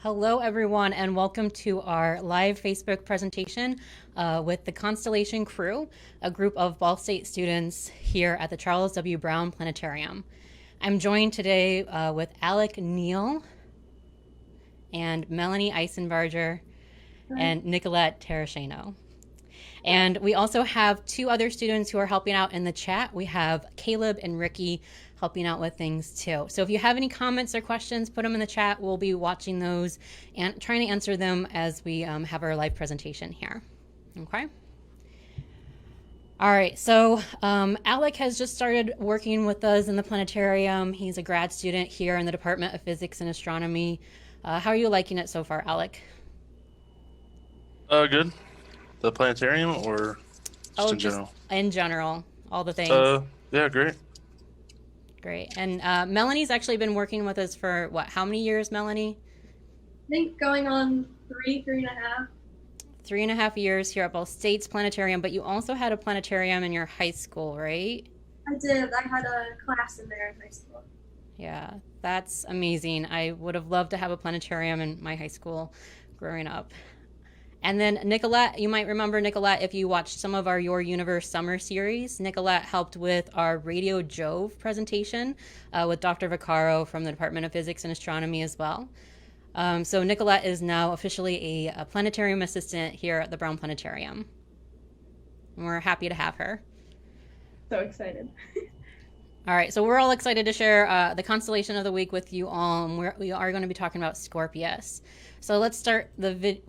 Hello, everyone, and welcome to our live Facebook presentation with the Constellation Crew, a group of Ball State students here at the Charles W. Brown Planetarium. I'm joined today with Alec Neal and Melanie Isenbarger and Nicolette Terracciano. And we also have two other students who are helping out in the chat. We have Caleb and Ricky helping out with things too. So if you have any comments or questions, put them in the chat. We'll be watching those and trying to answer them as we have our live presentation here. Okay. All right, so Alec has just started working with us in the planetarium. He's a grad student here in the Department of Physics and Astronomy. How are you liking it so far, Alec? Good. The planetarium or just in general? In general, all the things. Yeah, great. Great. And Melanie's actually been working with us for what? How many years, Melanie? I think going on three and a half. 3.5 years here at Ball State's planetarium, but you also had a planetarium in your high school, right? I did. I had a class in there in high school. Yeah, that's amazing. I would have loved to have a planetarium in my high school growing up. And then Nicolette, you might remember Nicolette if you watched some of our Your Universe summer series. Nicolette helped with our Radio Jove presentation with Dr. Vaccaro from the Department of Physics and Astronomy as well. So Nicolette is now officially a planetarium assistant here at the Brown Planetarium. And we're happy to have her. So excited. All right, so we're all excited to share the constellation of the week with you all, and we are going to be talking about Scorpius. So let's start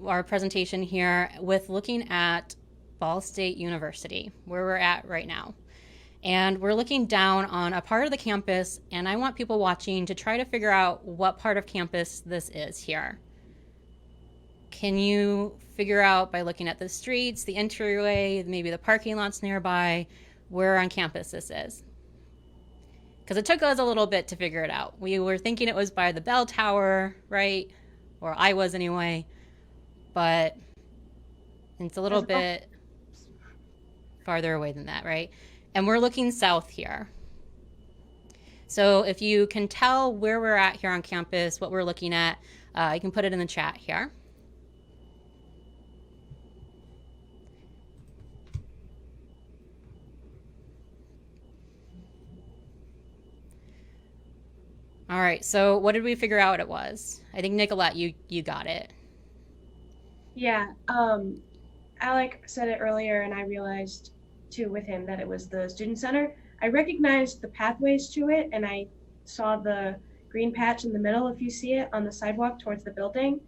our presentation here with looking at Ball State University, where we're at right now. And we're looking down on a part of the campus, and I want people watching to try to figure out what part of campus this is here. Can you figure out by looking at the streets, the entryway, maybe the parking lots nearby, where on campus this is? Because it took us a little bit to figure it out. We were thinking it was by the bell tower, right? Or I was anyway, but it's a little bit farther away than that, right? And we're looking south here. So if you can tell where we're at here on campus, what we're looking at, you can put it in the chat here. All right, so what did we figure out it was? I think Nicolette, you got it. Yeah, Alec said it earlier, and I realized too with him that it was the student center. I recognized the pathways to it, and I saw the green patch in the middle, if you see it, on the sidewalk towards the building,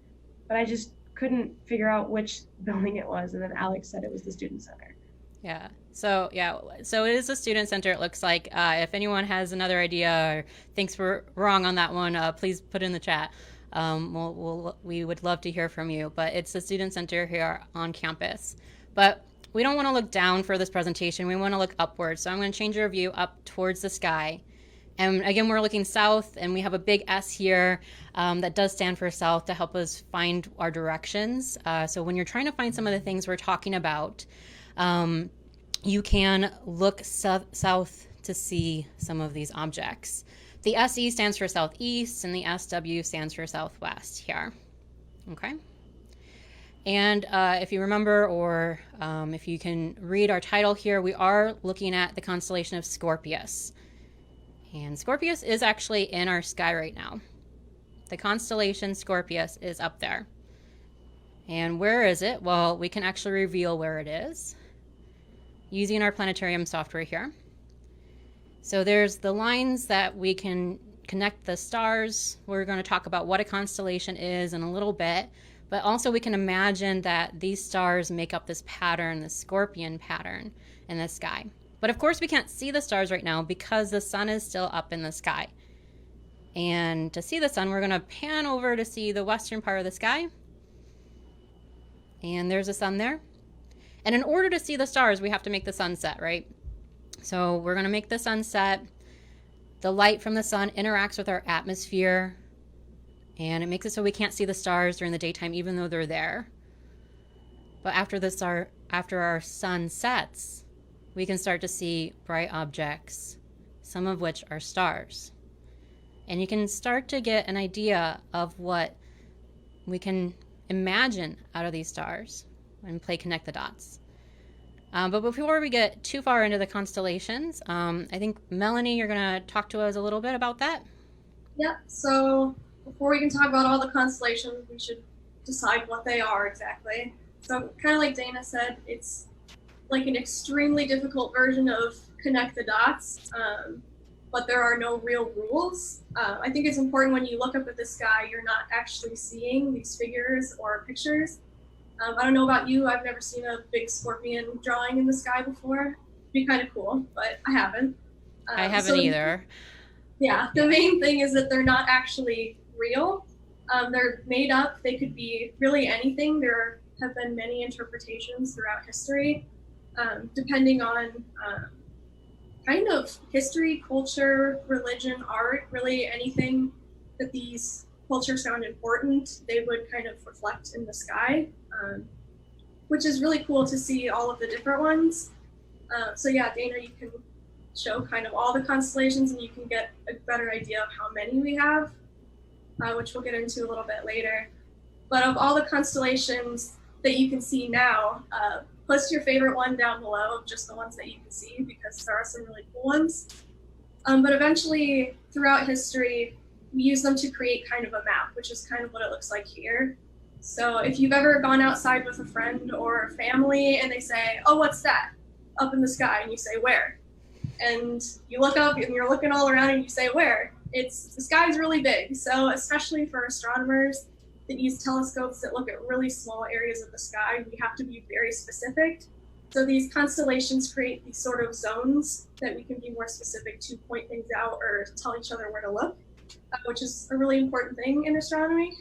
but I just couldn't figure out which building it was, and then Alec said it was the student center. Yeah. So it is a student center, it looks like. If anyone has another idea or thinks we're wrong on that one, please put it in the chat. We would love to hear from you. But it's the student center here on campus. But we don't want to look down for this presentation. We want to look upwards. So I'm going to change our view up towards the sky. And again, we're looking south, and we have a big S here that does stand for south to help us find our directions. So when you're trying to find some of the things we're talking about, you can look south to see some of these objects. The SE stands for southeast, and the SW stands for southwest here. Okay. And if you remember, or if you can read our title here, we are looking at the constellation of Scorpius. And Scorpius is actually in our sky right now. The constellation Scorpius is up there. And where is it? Well, we can actually reveal where it is using our planetarium software here. So there's the lines that we can connect the stars. We're going to talk about what a constellation is in a little bit, but also we can imagine that these stars make up this pattern, this scorpion pattern in the sky. But of course we can't see the stars right now because the sun is still up in the sky. And to see the sun, we're going to pan over to see the western part of the sky. And there's the sun there. And in order to see the stars, we have to make the sun set, right? So we're going to make the sun set. The light from the sun interacts with our atmosphere, and it makes it so we can't see the stars during the daytime, even though they're there. But after our sun sets, we can start to see bright objects, some of which are stars. And you can start to get an idea of what we can imagine out of these stars and play connect the dots. But before we get too far into the constellations, I think, Melanie, you're going to talk to us a little bit about that. Yep. So before we can talk about all the constellations, we should decide what they are exactly. So kind of like Dayna said, it's like an extremely difficult version of connect the dots, but there are no real rules. I think it's important when you look up at the sky, you're not actually seeing these figures or pictures. I don't know about you, I've never seen a big scorpion drawing in the sky before. It'd be kind of cool, but I haven't. I haven't either. Yeah, the main thing is that they're not actually real. They're made up. They could be really anything. There have been many interpretations throughout history, depending on kind of history, culture, religion, art, really anything that these cultures found important, they would kind of reflect in the sky, which is really cool to see all of the different ones. So yeah, Dayna, you can show kind of all the constellations and you can get a better idea of how many we have, which we'll get into a little bit later. But of all the constellations that you can see now, list your favorite one down below, just the ones that you can see, because there are some really cool ones. But eventually, throughout history, we use them to create kind of a map, which is kind of what it looks like here. So if you've ever gone outside with a friend or family and they say, oh, what's that? Up in the sky, and you say, where? And you look up and you're looking all around and you say, where? The sky is really big. So especially for astronomers that use telescopes that look at really small areas of the sky, we have to be very specific. So these constellations create these sort of zones that we can be more specific to point things out or tell each other where to look, which is a really important thing in astronomy.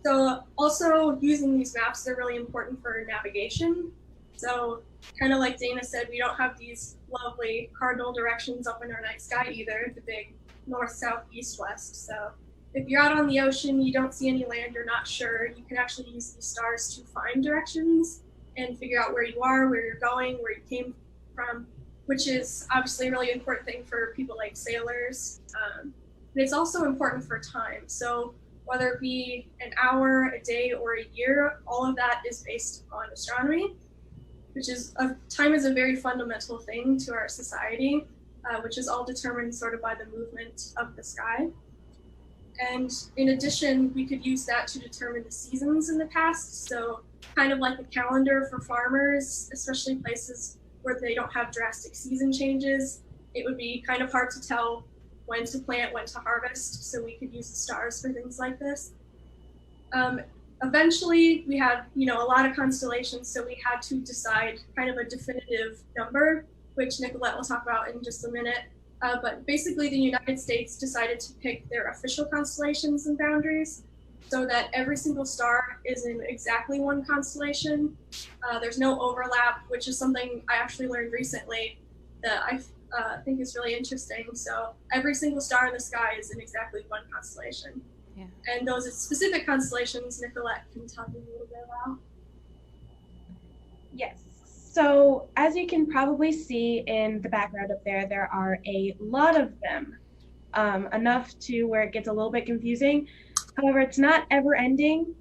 So also using these maps, they're really important for navigation. So kind of like Dayna said, we don't have these lovely cardinal directions up in our night sky either, the big north, south, east, west. So if you're out on the ocean, you don't see any land, you're not sure, you can actually use these stars to find directions and figure out where you are, where you're going, where you came from, which is obviously a really important thing for people like sailors. But it's also important for time. So whether it be an hour, a day, or a year, all of that is based on astronomy, which is time is a very fundamental thing to our society, which is all determined sort of by the movement of the sky. And in addition, we could use that to determine the seasons in the past. So kind of like a calendar for farmers, especially places where they don't have drastic season changes. It would be kind of hard to tell when to plant, when to harvest. So we could use the stars for things like this. Eventually, we had, a lot of constellations, so we had to decide kind of a definitive number, which Nicolette will talk about in just a minute. But basically, the United States decided to pick their official constellations and boundaries so that every single star is in exactly one constellation. There's no overlap, which is something I actually learned recently that I think is really interesting. So every single star in the sky is in exactly one constellation. Yeah. And those specific constellations, Nicolette can tell you a little bit about. Yes. So as you can probably see in the background up there, there are a lot of them, enough to where it gets a little bit confusing. However, it's not ever ending.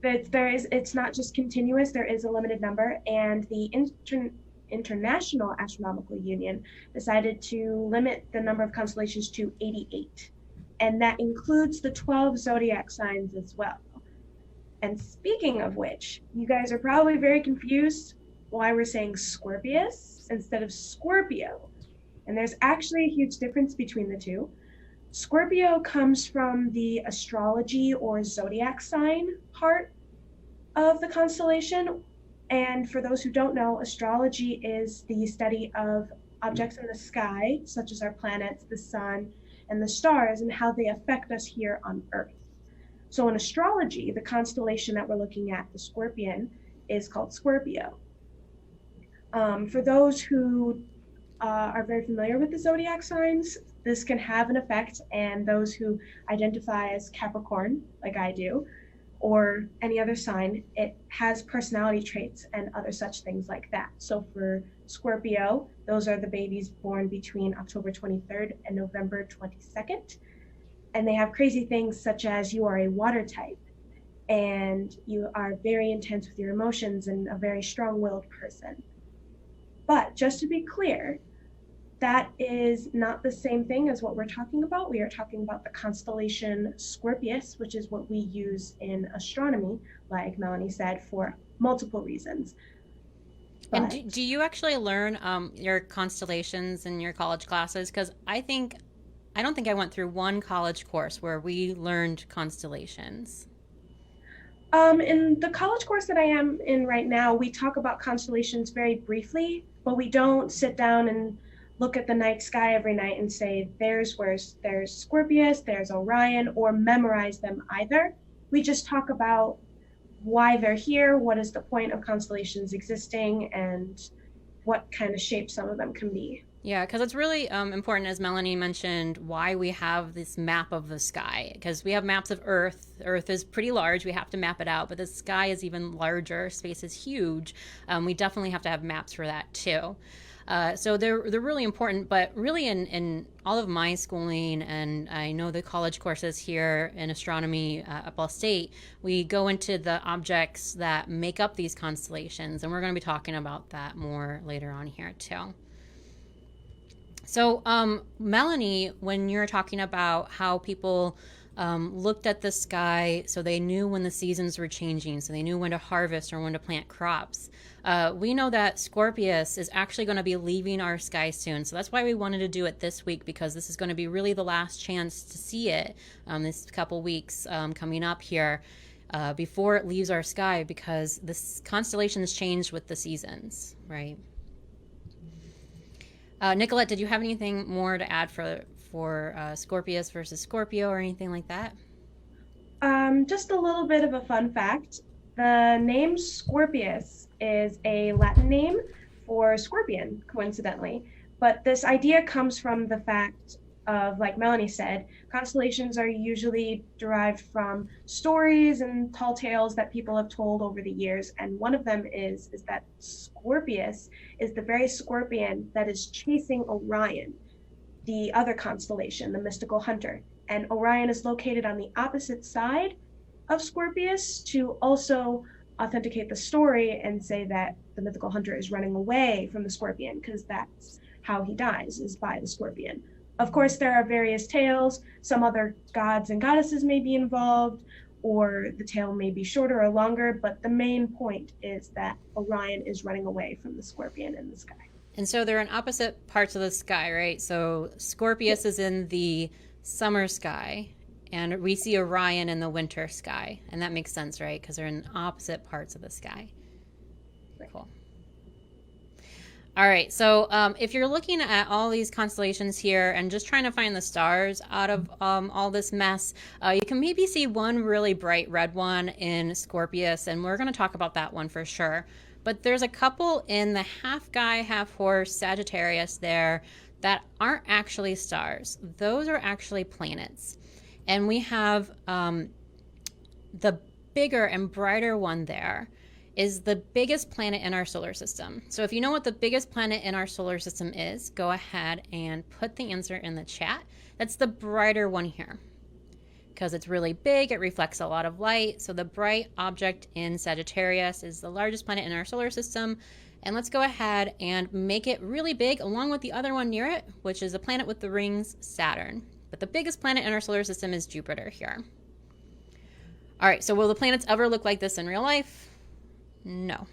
It's not just continuous. There is a limited number, and the International Astronomical Union decided to limit the number of constellations to 88. And that includes the 12 zodiac signs as well. And speaking of which, you guys are probably very confused why we're saying Scorpius instead of Scorpio. And there's actually a huge difference between the two. Scorpio comes from the astrology or zodiac sign part of the constellation. And for those who don't know, astrology is the study of objects in the sky, such as our planets, the sun, and the stars, and how they affect us here on Earth. So in astrology, the constellation that we're looking at, the Scorpion, is called Scorpio. For those who are very familiar with the zodiac signs, this can have an effect, and those who identify as Capricorn, like I do, or any other sign, it has personality traits and other such things like that. So for Scorpio, those are the babies born between October 23rd and November 22nd. And they have crazy things such as you are a water type and you are very intense with your emotions and a very strong-willed person. But just to be clear, that is not the same thing as what we're talking about. We are talking about the constellation Scorpius, which is what we use in astronomy, like Melanie said, for multiple reasons. And do you actually learn your constellations in your college classes? Because I don't think I went through one college course where we learned constellations. In the college course that I am in right now, we talk about constellations very briefly, but we don't sit down and look at the night sky every night and say, there's Scorpius, there's Orion, or memorize them either. We just talk about why they're here, what is the point of constellations existing, and what kind of shape some of them can be. Yeah, because it's really important, as Melanie mentioned, why we have this map of the sky. Because we have maps of Earth. Earth is pretty large. We have to map it out. But the sky is even larger. Space is huge. We definitely have to have maps for that, too. So they're really important. But really in all of my schooling, and I know the college courses here in astronomy at Ball State, we go into the objects that make up these constellations. And we're going to be talking about that more later on here, too. So, Melanie, when you're talking about how people looked at the sky so they knew when the seasons were changing, so they knew when to harvest or when to plant crops, we know that Scorpius is actually going to be leaving our sky soon. So that's why we wanted to do it this week, because this is going to be really the last chance to see it this couple weeks coming up here before it leaves our sky, because this constellations changed with the seasons, right? Nicolette, did you have anything more to add for Scorpius versus Scorpio or anything like that? Just a little bit of a fun fact. The name Scorpius is a Latin name for scorpion, coincidentally. But this idea comes from the fact of, like Melanie said, constellations are usually derived from stories and tall tales that people have told over the years. And one of them is that Scorpius is the very scorpion that is chasing Orion, the other constellation, the mystical hunter. And Orion is located on the opposite side of Scorpius to also authenticate the story and say that the mythical hunter is running away from the scorpion, because that's how he dies, is by the scorpion. Of course, there are various tales. Some other gods and goddesses may be involved, or the tale may be shorter or longer, but the main point is that Orion is running away from the scorpion in the sky. And so they're in opposite parts of the sky, right? So Scorpius is in the summer sky, and we see Orion in the winter sky. And that makes sense, right? Because they're in opposite parts of the sky. Cool. All right, so if you're looking at all these constellations here and just trying to find the stars out of all this mess, you can maybe see one really bright red one in Scorpius, and we're going to talk about that one for sure. But there's a couple in the half guy, half horse Sagittarius there that aren't actually stars. Those are actually planets. And we have the bigger and brighter one there is the biggest planet in our solar system. So if you know what the biggest planet in our solar system is, go ahead and put the answer in the chat. That's the brighter one here. Because it's really big, it reflects a lot of light. So the bright object in Sagittarius is the largest planet in our solar system. And let's go ahead and make it really big along with the other one near it, which is a planet with the rings, Saturn. But the biggest planet in our solar system is Jupiter here. All right, so will the planets ever look like this in real life? No,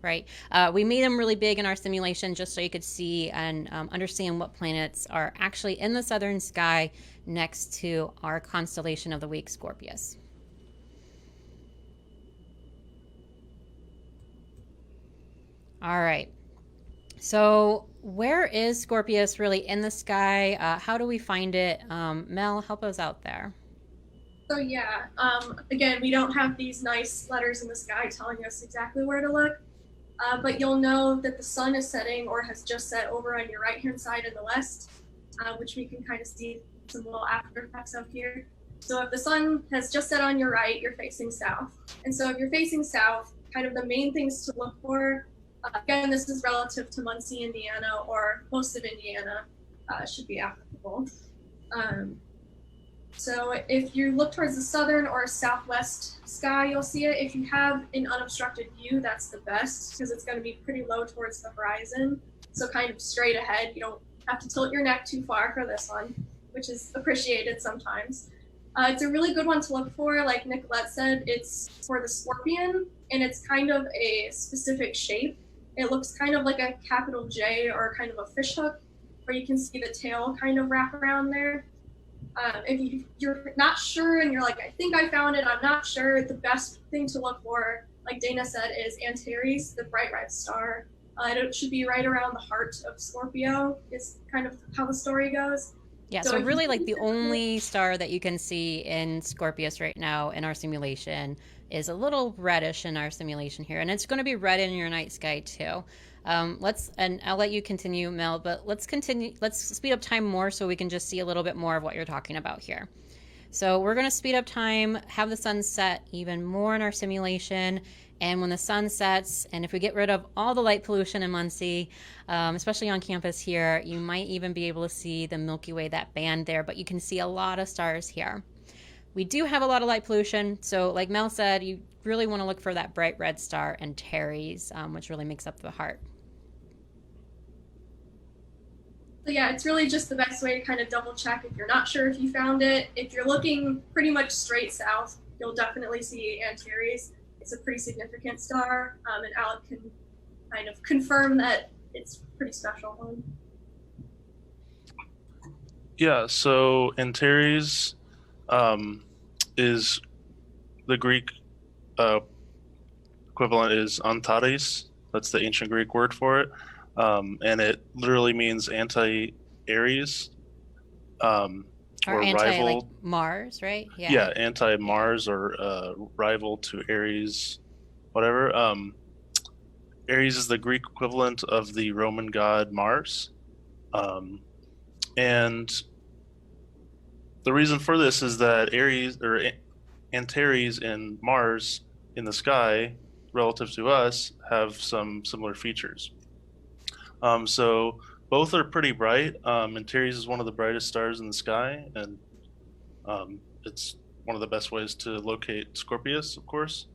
right? We made them really big in our simulation just so you could see and understand what planets are actually in the southern sky next to our constellation of the week, Scorpius. All right, so where is Scorpius really in the sky? How do we find it? Mel, help us out there. So yeah, again, we don't have these nice letters in the sky telling us exactly where to look, but you'll know that the sun is setting or has just set over on your right-hand side in the west, which we can kind of see some little after effects of here. So if the sun has just set on your right, you're facing south. And so if you're facing south, kind of the main things to look for, again, this is relative to Muncie, Indiana, or most of Indiana should be applicable. So if you look towards the southern or southwest sky, you'll see it. If you have an unobstructed view, that's the best because it's going to be pretty low towards the horizon. So kind of straight ahead. You don't have to tilt your neck too far for this one, which is appreciated sometimes. It's a really good one to look for. Like Nicolette said, it's for the Scorpion, and it's kind of a specific shape. It looks kind of like a capital J or kind of a fish hook, where you can see the tail kind of wrap around there. If you're not sure and you're like, I think I found it, I'm not sure, the best thing to look for, like Dayna said, is Antares, the bright red star. It should be right around the heart of Scorpio, is kind of how the story goes. Yeah, so really like the only star that you can see in Scorpius right now in our simulation is a little reddish in our simulation here, and it's going to be red in your night sky too. And I'll let you continue, Mel, but let's speed up time more so we can just see a little bit more of what you're talking about here. So we're going to speed up time, have the sun set even more in our simulation, and when the sun sets, and if we get rid of all the light pollution in Muncie, especially on campus here, you might even be able to see the Milky Way, that band there, but you can see a lot of stars here. We do have a lot of light pollution, so like Mel said, you really want to look for that bright red star Antares, which really makes up the heart. So yeah, it's really just the best way to kind of double check if you're not sure if you found it. If you're looking pretty much straight south, you'll definitely see Antares. It's a pretty significant star, and Alec can kind of confirm that it's a pretty special one. Yeah, so Antares is the Greek equivalent is Antares. That's the ancient Greek word for it. And it literally means anti-Aries, or anti, like Mars, right? Yeah, anti-Mars or rival to Aries, whatever. Aries is the Greek equivalent of the Roman god Mars. And the reason for this is that Aries or Antares and Mars in the sky, relative to us, have some similar features. So both are pretty bright. Antares is one of the brightest stars in the sky, and it's one of the best ways to locate Scorpius, of course.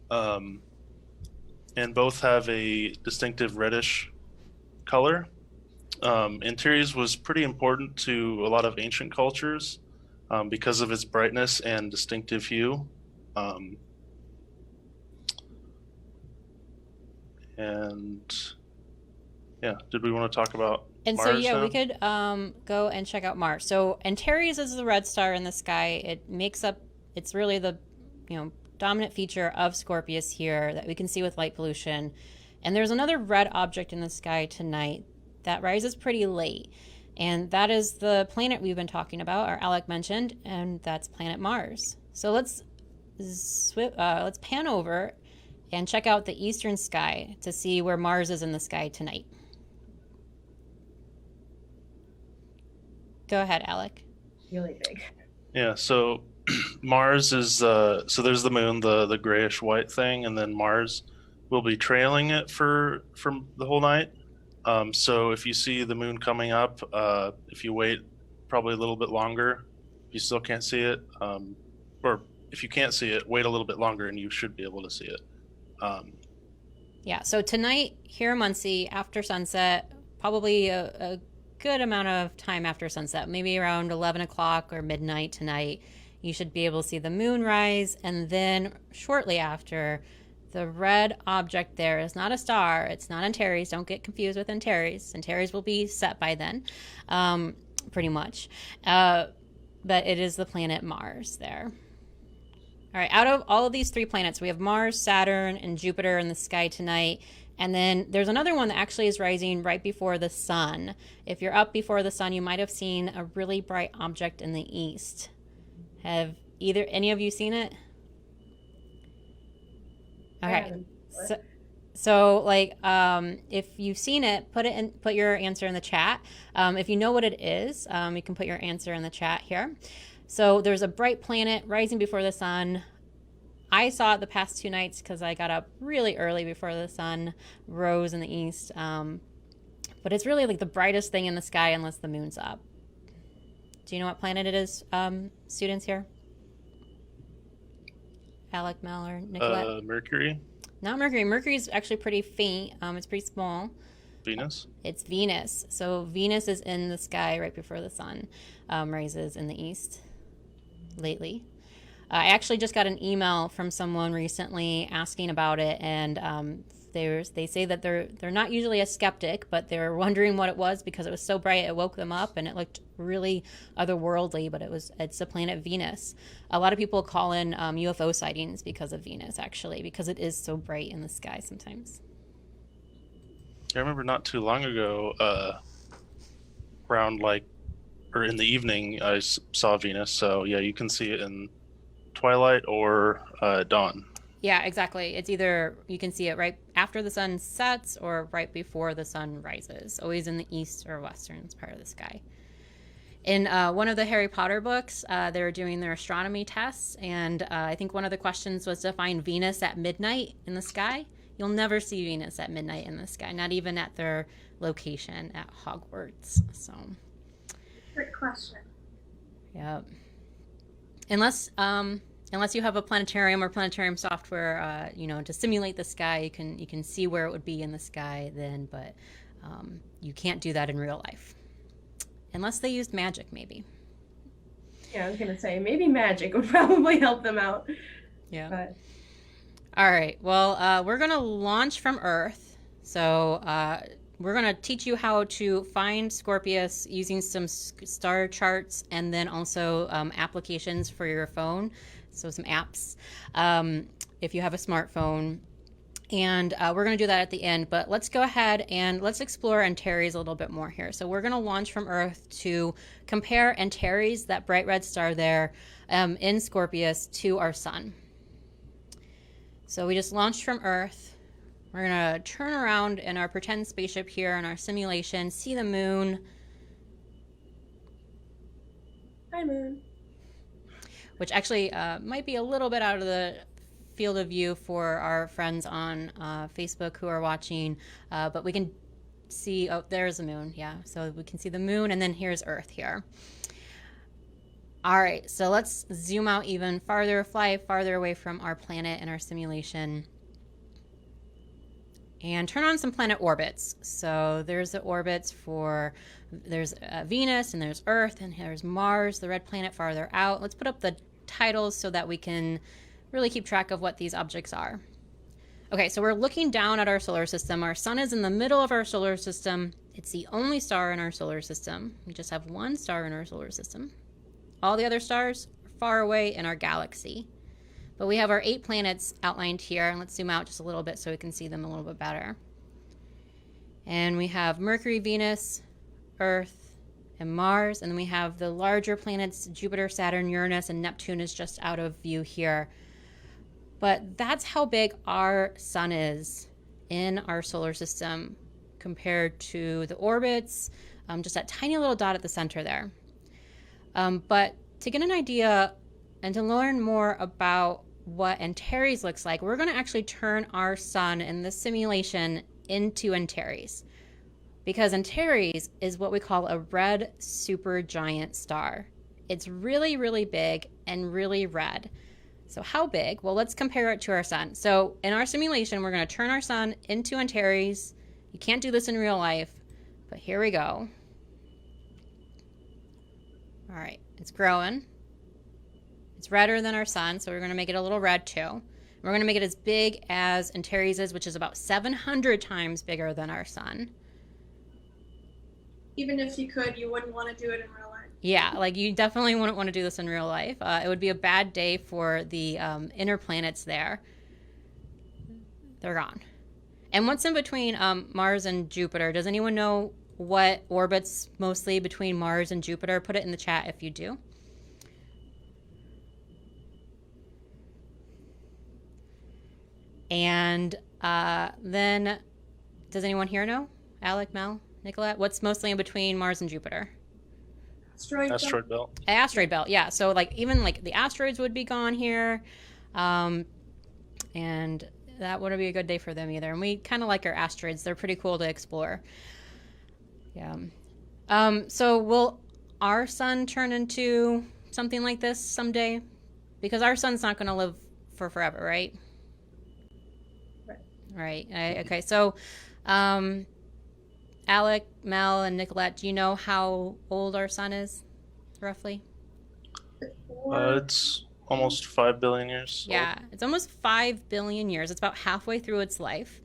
And both have a distinctive reddish color. Antares was pretty important to a lot of ancient cultures because of its brightness and distinctive hue. Yeah, did we want to talk about and Mars so yeah, now? we could go and check out Mars. So Antares is the red star in the sky. It makes up, it's really the dominant feature of Scorpius here that we can see with light pollution. And there's another red object in the sky tonight that rises pretty late, and that is the planet we've been talking about, or Alec mentioned, and that's planet Mars. So let's pan over and check out the eastern sky to see where Mars is in the sky tonight. Go ahead, Alec. Really big. Yeah, so Mars is so there's the moon, the grayish white thing, and then Mars will be trailing it for the whole night. So if you see the moon coming up, if you wait probably a little bit longer, if you still can't see it, or if you can't see it, wait a little bit longer and you should be able to see it. Yeah, so tonight here in Muncie, after sunset, probably a good amount of time after sunset, maybe around 11 o'clock or midnight tonight, you should be able to see the moon rise, and then shortly after, the red object there is not a star, it's not Antares, don't get confused with Antares. Antares will be set by then, pretty much, but it is the planet Mars there. All right, out of all of these three planets, we have Mars, Saturn, and Jupiter in the sky tonight. And then there's another one that actually is rising right before the sun. If you're up before the sun, you might have seen a really bright object in the east. Have any of you seen it? Okay. So like, if you've seen it, put your answer in the chat. If you know what it is, you can put your answer in the chat here. So there's a bright planet rising before the sun. I saw it the past 2 nights because I got up really early before the sun rose in the east. But it's really like the brightest thing in the sky unless the moon's up. Do you know what planet it is, students here? Alec, Mel, or Nicolette? Mercury, Not Mercury. Mercury's actually pretty faint. It's pretty small. Venus. It's Venus. So Venus is in the sky right before the sun rises in the east lately. I actually just got an email from someone recently asking about it, and they say that they're not usually a skeptic, but they were wondering what it was because it was so bright it woke them up and it looked really otherworldly. But it's the planet Venus. A lot of people call in UFO sightings because of Venus, actually, because it is so bright in the sky sometimes. I remember not too long ago, around or in the evening, I saw Venus. So yeah, you can see it in twilight or dawn. Yeah, exactly. It's either you can see it right after the sun sets or right before the sun rises, always in the east or western part of the sky. In one of the Harry Potter books, they were doing their astronomy tests, and I think one of the questions was to find Venus at midnight in the sky. You'll never see Venus at midnight in the sky, not even at their location at Hogwarts. So, Good question. yeah. Unless you have a planetarium or planetarium software, to simulate the sky, you can see where it would be in the sky then, but you can't do that in real life. Unless they used magic, maybe. Yeah, I was gonna say maybe magic would probably help them out. Yeah. But All right. Well, we're gonna launch from Earth, so we're gonna teach you how to find Scorpius using some star charts and then also applications for your phone. So some apps, if you have a smartphone. And we're going to do that at the end, but let's go ahead and let's explore Antares a little bit more here. So we're going to launch from Earth to compare Antares, that bright red star there in Scorpius, to our sun. So we just launched from Earth. We're going to turn around in our pretend spaceship here in our simulation, see the moon. hi, moon. Which actually might be a little bit out of the field of view for our friends on Facebook who are watching, but we can see, there's the moon, yeah. So we can see the moon, and then here's Earth here. All right, so let's zoom out even farther, fly farther away from our planet in our simulation, and turn on some planet orbits. So there's the orbits there's Venus, and there's Earth, and there's Mars, the red planet farther out. Let's put up the titles so that we can really keep track of what these objects are. Okay, so we're looking down at our solar system. Our sun is in the middle of our solar system. It's the only star in our solar system. We just have one star in our solar system. All the other stars are far away in our galaxy. But we have our 8 planets outlined here, and let's zoom out just a little bit so we can see them a little bit better. And we have Mercury, Venus, Earth, and Mars, and then we have the larger planets, Jupiter, Saturn, Uranus, and Neptune is just out of view here. But that's how big our sun is in our solar system compared to the orbits, just that tiny little dot at the center there. But to get an idea and to learn more about what Antares looks like, we're going to actually turn our sun in this simulation into Antares. Because Antares is what we call a red supergiant star. It's really, really big and really red. So how big? Well, let's compare it to our sun. So in our simulation, we're going to turn our sun into Antares. You can't do this in real life, but here we go. All right, it's growing. It's redder than our sun, so we're going to make it a little red too. We're going to make it as big as Antares is, which is about 700 times bigger than our sun. Even if you could, you wouldn't want to do it in real life. Yeah, like you definitely wouldn't want to do this in real life. It would be a bad day for the inner planets there. They're gone. And what's in between Mars and Jupiter? Does anyone know what orbits mostly between Mars and Jupiter? Put it in the chat if you do. And then, does anyone here know? Alec, Mel, Nicolette? What's mostly in between Mars and Jupiter? Asteroid belt. Asteroid belt, yeah. So even the asteroids would be gone here. And that wouldn't be a good day for them either. And we kind of like our asteroids. They're pretty cool to explore. Yeah. So we'll our sun turn into something like this someday? Because our sun's not going to live for forever, right? Right. Okay. So, Alec, Mel, and Nicolette, do you know how old our sun is, roughly? It's almost 5 billion years. Yeah, it's almost 5 billion years. It's about halfway through its life.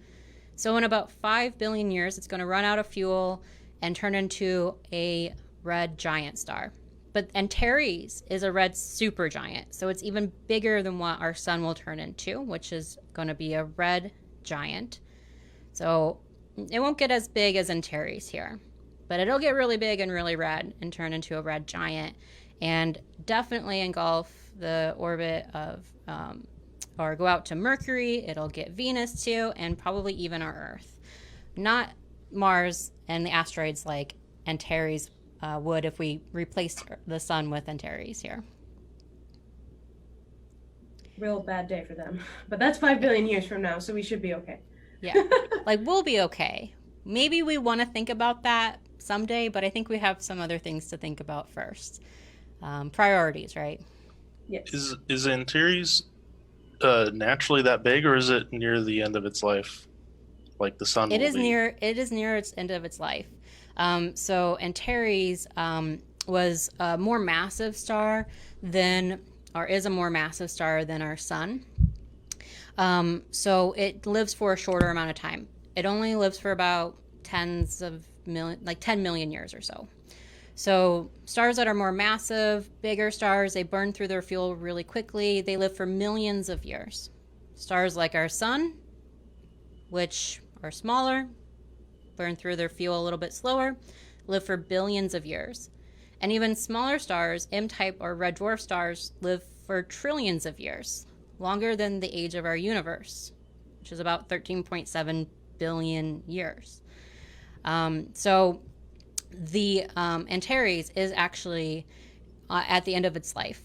So in about 5 billion years, it's going to run out of fuel and turn into a red giant star. But Antares is a red supergiant, so it's even bigger than what our sun will turn into, which is going to be a red giant. So it won't get as big as Antares here, but it'll get really big and really red and turn into a red giant, and definitely engulf the orbit of, or go out to Mercury. It'll get Venus too, and probably even our Earth. Not Mars and the asteroids like Antares would if we replaced the sun with Antares here. Real bad day for them. But that's 5 billion years from now, so we should be okay. Yeah, like we'll be okay. Maybe we want to think about that someday, but I think we have some other things to think about first. Priorities, right? Yes. Is Antares naturally that big, or is it near the end of its life, like the sun? It is near its end of its life. So Antares was a more massive star than, or is a more massive star than our sun. So it lives for a shorter amount of time. It only lives for about 10 million years or so. So stars that are more massive, bigger stars, they burn through their fuel really quickly. They live for millions of years. Stars like our sun, which are smaller, burn through their fuel a little bit slower, live for billions of years. And even smaller stars, M-type or red dwarf stars, live for trillions of years, longer than the age of our universe, which is about 13.7 billion years. So the Antares is actually at the end of its life.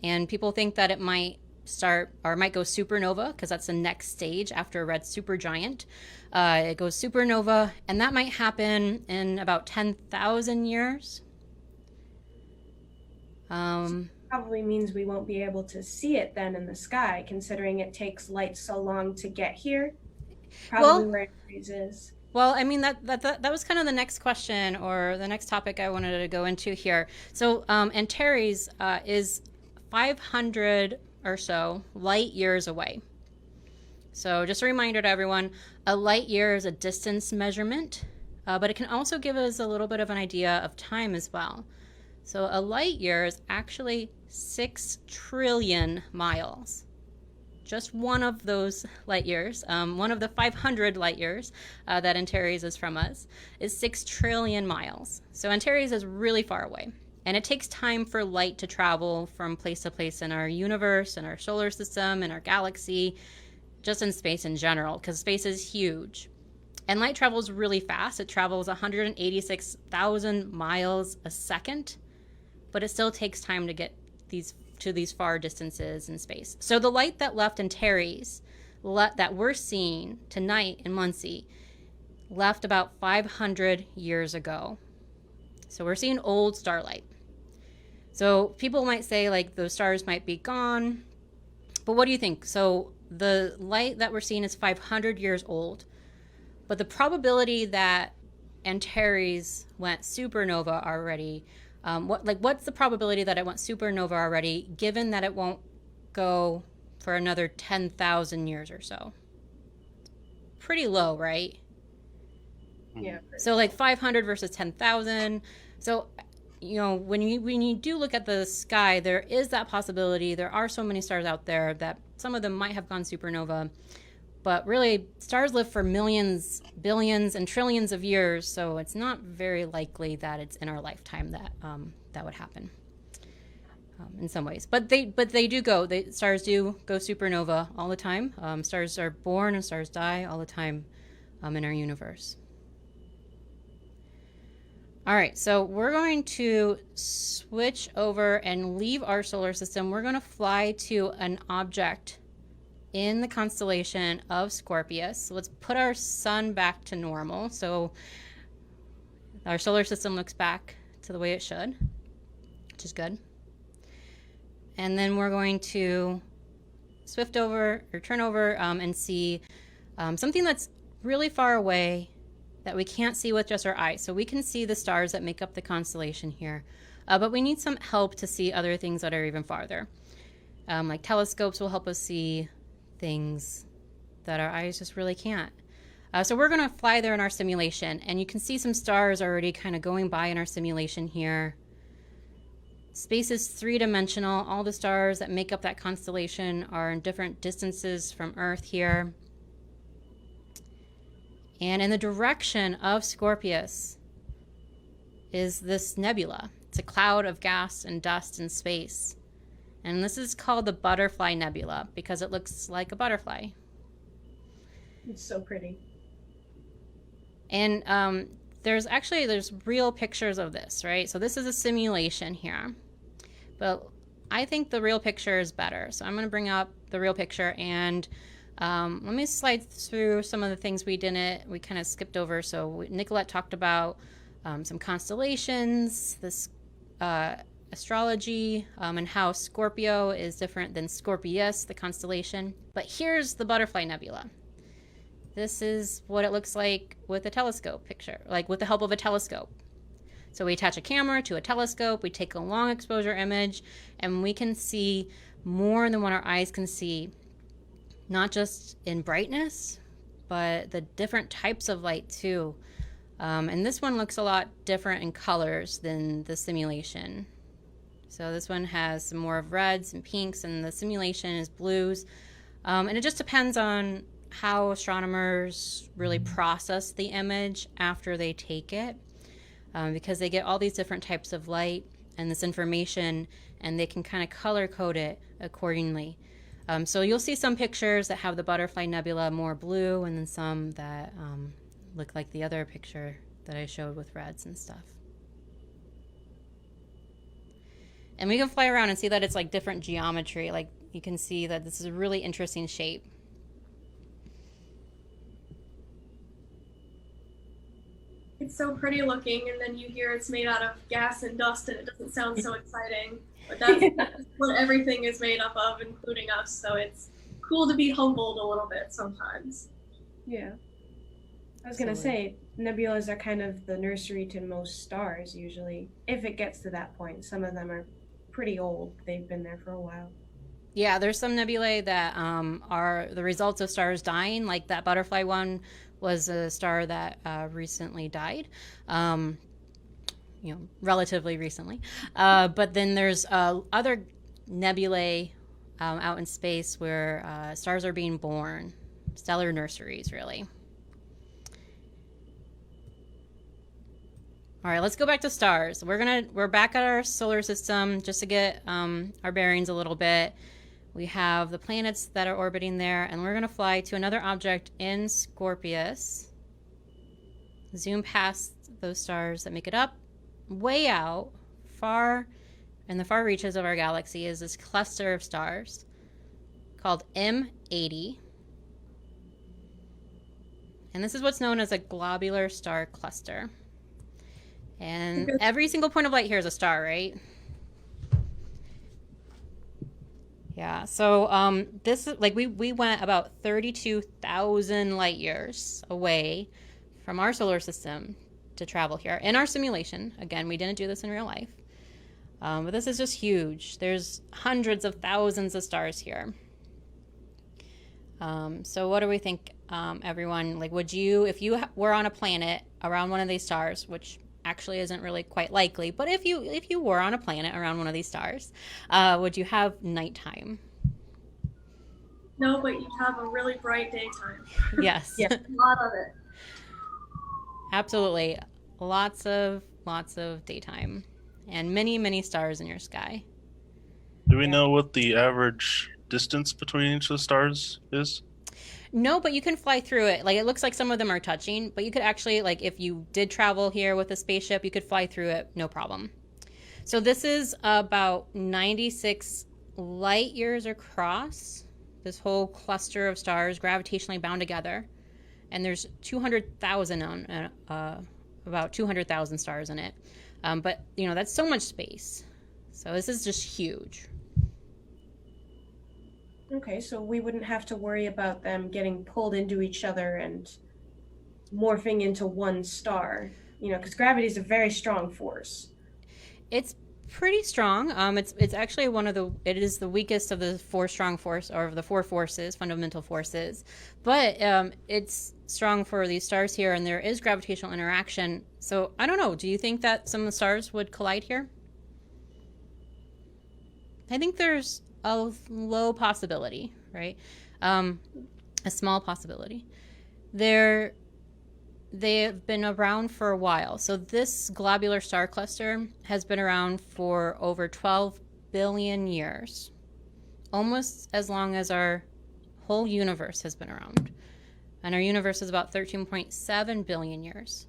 And people think that it might start, or it might go supernova, because that's the next stage after a red supergiant. It goes supernova, and that might happen in about 10,000 years. Probably means we won't be able to see it then in the sky, considering it takes light so long to get here. Probably where Antares is. Well, I mean, that was kind of the next question, or the next topic I wanted to go into here. So Antares is 500 or so light years away. So just a reminder to everyone, a light year is a distance measurement, but it can also give us a little bit of an idea of time as well. So a light year is actually 6 trillion miles. Just one of those light years, one of the 500 light years that Antares is from us, is 6 trillion miles. So Antares is really far away. And it takes time for light to travel from place to place in our universe, in our solar system, in our galaxy, just in space in general, because space is huge. And light travels really fast. It travels 186,000 miles a second, but it still takes time to get to these far distances in space. So the light that left Antares, that we're seeing tonight in Muncie, left about 500 years ago. So we're seeing old starlight. So people might say, like, those stars might be gone, but what do you think? So the light that we're seeing is 500 years old, but the probability that Antares went supernova already, what's the probability that it went supernova already, given that it won't go for another 10,000 years or so? Pretty low, right? Yeah. So like 500 versus 10,000. So, you know, when you do look at the sky, there is that possibility. There are so many stars out there that some of them might have gone supernova. But really, stars live for millions, billions, and trillions of years, so it's not very likely that it's in our lifetime that that would happen. In some ways, but they do go. Stars do go supernova all the time. Stars are born and stars die all the time in our universe. All right, so we're going to switch over and leave our solar system. We're going to fly to an object in the constellation of Scorpius. So let's put our sun back to normal. So our solar system looks back to the way it should. which is good. And then we're going to turn over and see something that's really far away that we can't see with just our eyes. So we can see the stars that make up the constellation here, but we need some help to see other things that are even farther. Like telescopes will help us see things that our eyes just really can't. So we're going to fly there in our simulation, and you can see some stars already kind of going by in our simulation here. Space is three-dimensional. All the stars that make up that constellation are in different distances from Earth here. And in the direction of Scorpius is this nebula. It's a cloud of gas and dust in space. And this is called the Butterfly Nebula because it looks like a butterfly. It's so pretty. And there's real pictures of this, right? So this is a simulation here. But I think the real picture is better. So I'm going to bring up the real picture, and let me slide through some of the things we kind of skipped over. So Nicolette talked about some constellations, this astrology, and how Scorpio is different than Scorpius, the constellation. But here's the Butterfly Nebula. This is what it looks like with a telescope picture, like with the help of a telescope. So we attach a camera to a telescope, we take a long exposure image, and we can see more than what our eyes can see, not just in brightness, but the different types of light too. And this one looks a lot different in colors than the simulation. So this one has some more of reds and pinks, and the simulation is blues. And it just depends on how astronomers really process the image after they take it. Because they get all these different types of light and this information, and they can kind of color code it accordingly. So you'll see some pictures that have the Butterfly Nebula more blue, and then some that look like the other picture that I showed with reds and stuff. And we can fly around and see that it's like different geometry. Like you can see that this is a really interesting shape. It's so pretty looking, and then you hear it's made out of gas and dust, and it doesn't sound so exciting. But that's what everything is made up of, including us. So it's cool to be humbled a little bit sometimes. Yeah. I was going to say, nebulas are kind of the nursery to most stars, usually, if it gets to that point. Some of them are pretty old. They've been there for a while. Yeah, there's some nebulae that are the results of stars dying, like that butterfly one was a star that recently died, relatively recently. But then there's other nebulae out in space where stars are being born, stellar nurseries, really. All right, let's go back to stars. We're back at our solar system just to get our bearings a little bit. We have the planets that are orbiting there, and we're going to fly to another object in Scorpius. Zoom past those stars that make it up. Way out, far in the far reaches of our galaxy is this cluster of stars called M80. And this is what's known as a globular star cluster. And every single point of light here is a star, right? Yeah, so this is like we went about 32,000 light years away from our solar system to travel here in our simulation. Again, we didn't do this in real life, but this is just huge. There's hundreds of thousands of stars here. So what do we think, everyone? Like, would you, if you were on a planet around one of these stars, which actually isn't really quite likely, but if you were on a planet around one of these stars, would you have nighttime? No, but you'd have a really bright daytime. Yes. Yeah, a lot of it. Absolutely. Lots of daytime and many stars in your sky. Do we know what the average distance between each of the stars is? No, but you can fly through it. Like, it looks like some of them are touching, but you could actually, like, if you did travel here with a spaceship, you could fly through it, no problem. So this is about 96 light years across, this whole cluster of stars gravitationally bound together. And there's 200,000 on, about 200,000 stars in it. But, that's so much space. So this is just huge. Okay, so we wouldn't have to worry about them getting pulled into each other and morphing into one star, because gravity is a very strong force. It's pretty strong. It's actually it is the weakest of the four strong force, or of the four forces, fundamental forces. But it's strong for these stars here, and there is gravitational interaction. So I don't know. Do you think that some of the stars would collide here? I think there's a low possibility, right? A small possibility. They have been around for a while. So this globular star cluster has been around for over 12 billion years. Almost as long as our whole universe has been around. And our universe is about 13.7 billion years.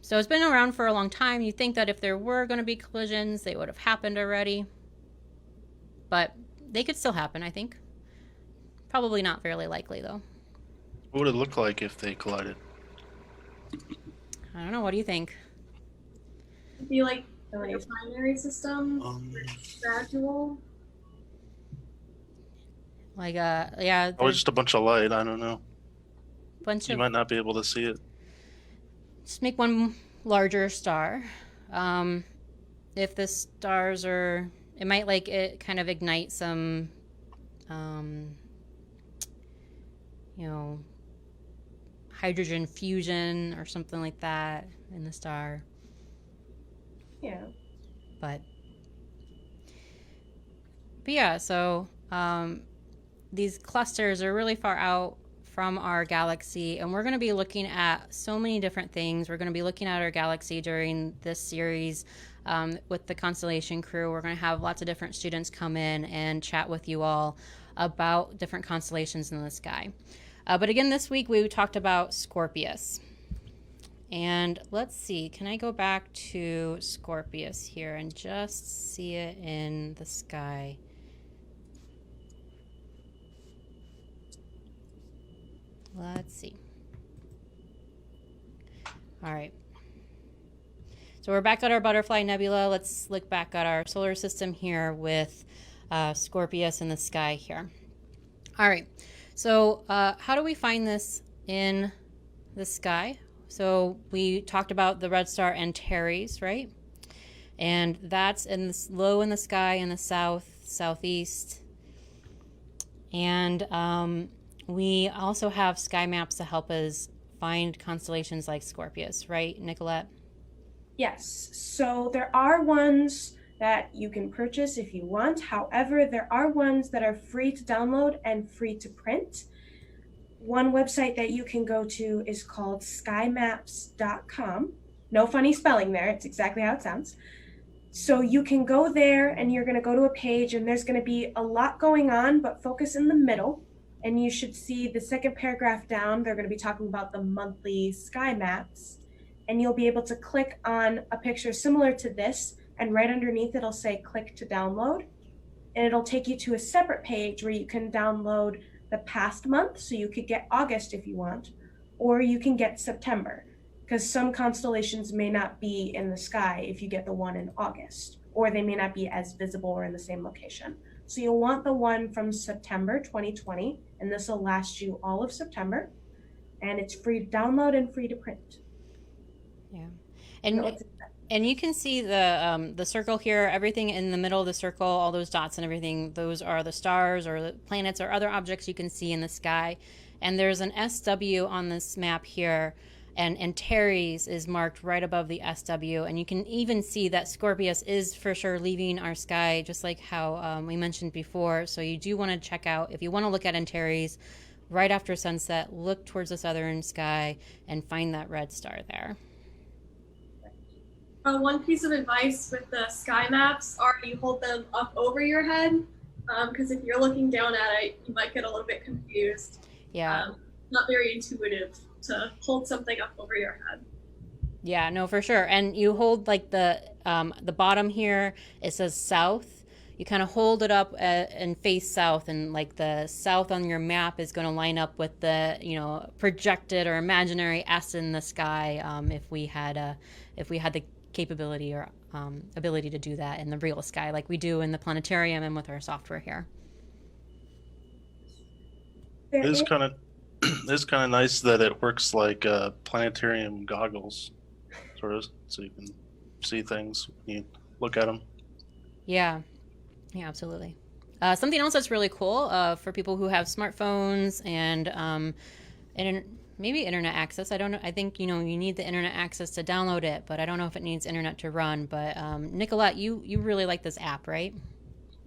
So it's been around for a long time. You'd think that if there were going to be collisions, they would have happened already. But they could still happen, I think. Probably not very likely, though. What would it look like if they collided? I don't know. What do you think? It'd be like a binary system, gradual. Like, yeah. Or just a bunch of light. I don't know. You might not be able to see it. Just make one larger star. If the stars are, it might it kind of ignite some, hydrogen fusion or something like that in the star. Yeah. But yeah, so these clusters are really far out from our galaxy, and we're going to be looking at so many different things. We're going to be looking at our galaxy during this series with the Constellation Crew. We're going to have lots of different students come in and chat with you all about different constellations in the sky. But again, this week we talked about Scorpius. And let's see, can I go back to Scorpius here and just see it in the sky? Let's see. All right. So we're back at our butterfly nebula. Let's look back at our solar system here with Scorpius in the sky here. All right. So how do we find this in the sky? So we talked about the red star Antares, right? And that's low in the sky in the southeast. And we also have sky maps to help us find constellations like Scorpius, right, Nicolette? Yes. So there are ones that you can purchase if you want. However, there are ones that are free to download and free to print. One website that you can go to is called skymaps.com. No funny spelling there. It's exactly how it sounds. So you can go there and you're going to go to a page and there's going to be a lot going on, but focus in the middle. And you should see the second paragraph down. They're going to be talking about the monthly sky maps. And you'll be able to click on a picture similar to this. And right underneath it'll say click to download. And it'll take you to a separate page where you can download the past month. So you could get August if you want, or you can get September, because some constellations may not be in the sky if you get the one in August, or they may not be as visible or in the same location. So you'll want the one from September 2020, and this will last you all of September. And it's free to download and free to print. Yeah. And you can see the circle here, everything in the middle of the circle, all those dots and everything, those are the stars or the planets or other objects you can see in the sky. And there's an SW on this map here, and Antares is marked right above the SW. And you can even see that Scorpius is for sure leaving our sky, just like how we mentioned before. So you do want to check out, if you want to look at Antares right after sunset, look towards the southern sky and find that red star there. One piece of advice with the sky maps are you hold them up over your head, because if you're looking down at it, you might get a little bit confused. Yeah. Not very intuitive to hold something up over your head. Yeah, no, for sure. And you hold like the bottom here, it says south. You kind of hold it up and face south, and like the south on your map is going to line up with the projected or imaginary S in the sky if we had the capability or ability to do that in the real sky like we do in the planetarium and with our software here. There It is is kind of it's kind of nice that it works like planetarium goggles, sort of, so you can see things when you look at them. Yeah, yeah, absolutely. Something else that's really cool for people who have smartphones and maybe internet access. I don't know. I think, you need the internet access to download it, but I don't know if it needs internet to run. But Nicolette, you really like this app, right?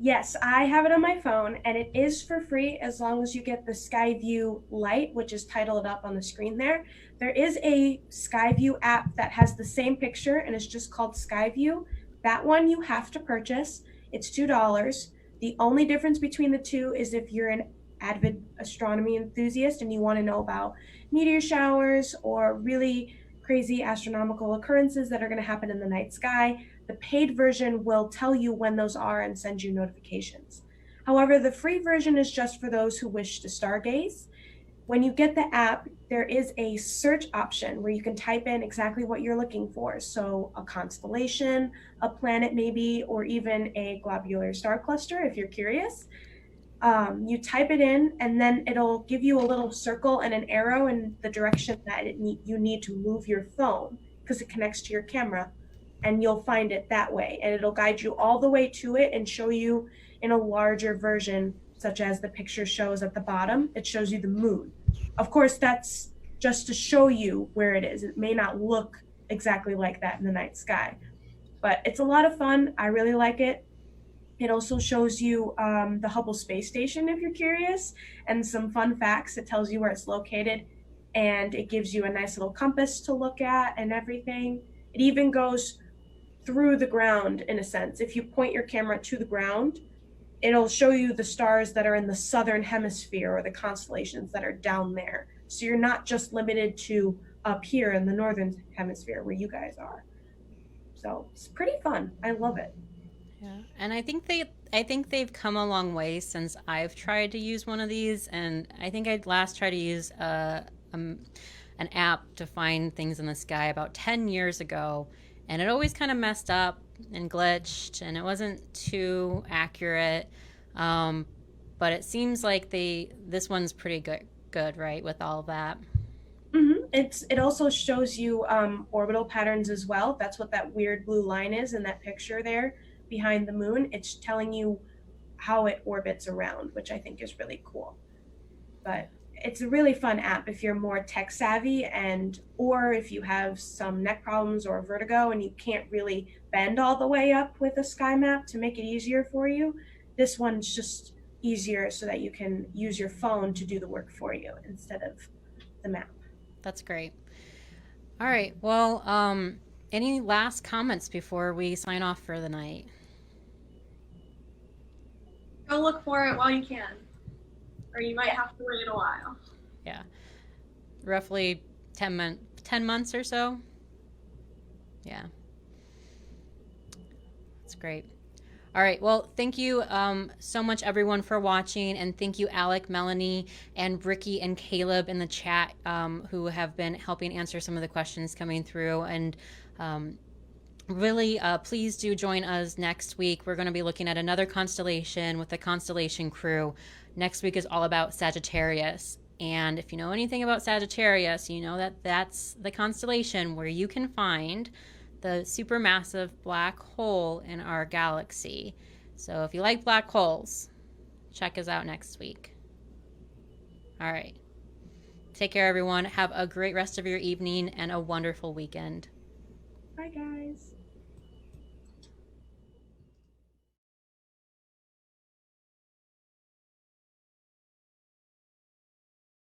Yes, I have it on my phone, and it is for free as long as you get the Skyview Lite, which is titled up on the screen there. There is a Skyview app that has the same picture, and it's just called Skyview. That one you have to purchase. It's $2. The only difference between the two is if you're an avid astronomy enthusiast and you want to know about meteor showers or really crazy astronomical occurrences that are going to happen in the night sky. The paid version will tell you when those are and send you notifications. However, the free version is just for those who wish to stargaze. When you get the app, there is a search option where you can type in exactly what you're looking for. So a constellation, a planet maybe, or even a globular star cluster if you're curious. You type it in, and then it'll give you a little circle and an arrow in the direction that you need to move your phone because it connects to your camera. And you'll find it that way, and it'll guide you all the way to it and show you in a larger version, such as the picture shows at the bottom. It shows you the moon. Of course, that's just to show you where it is. It may not look exactly like that in the night sky, but it's a lot of fun. I really like it. It also shows you the Hubble Space Station if you're curious, and some fun facts. It tells you where it's located, and it gives you a nice little compass to look at and everything. It even goes through the ground in a sense. If you point your camera to the ground, it'll show you the stars that are in the southern hemisphere or the constellations that are down there. So you're not just limited to up here in the northern hemisphere where you guys are. So it's pretty fun. I love it. Yeah, and I think they've come a long way since I've tried to use one of these, and I think I'd last tried to use an app to find things in the sky about 10 years ago. And it always kind of messed up and glitched, and it wasn't too accurate. But it seems like this one's pretty good, right, with all of that. Mm-hmm. It also shows you orbital patterns as well. That's what that weird blue line is in that picture there behind the moon. It's telling you how it orbits around, which I think is really cool. But it's a really fun app if you're more tech savvy or if you have some neck problems or vertigo and you can't really bend all the way up with a sky map to make it easier for you. This one's just easier so that you can use your phone to do the work for you instead of the map. That's great. All right. Well, any last comments before we sign off for the night? Go look for it while you can, or you might have to wait a while. Yeah. Roughly 10 months or so. Yeah. That's great. All right. Well, thank you so much, everyone, for watching. And thank you, Alec, Melanie, and Ricky and Caleb in the chat who have been helping answer some of the questions coming through. And really, please do join us next week. We're going to be looking at another constellation with the Constellation Crew. Next week is all about Sagittarius. And if you know anything about Sagittarius, you know that that's the constellation where you can find the supermassive black hole in our galaxy. So if you like black holes, check us out next week. All right. Take care, everyone. Have a great rest of your evening and a wonderful weekend. Bye, guys.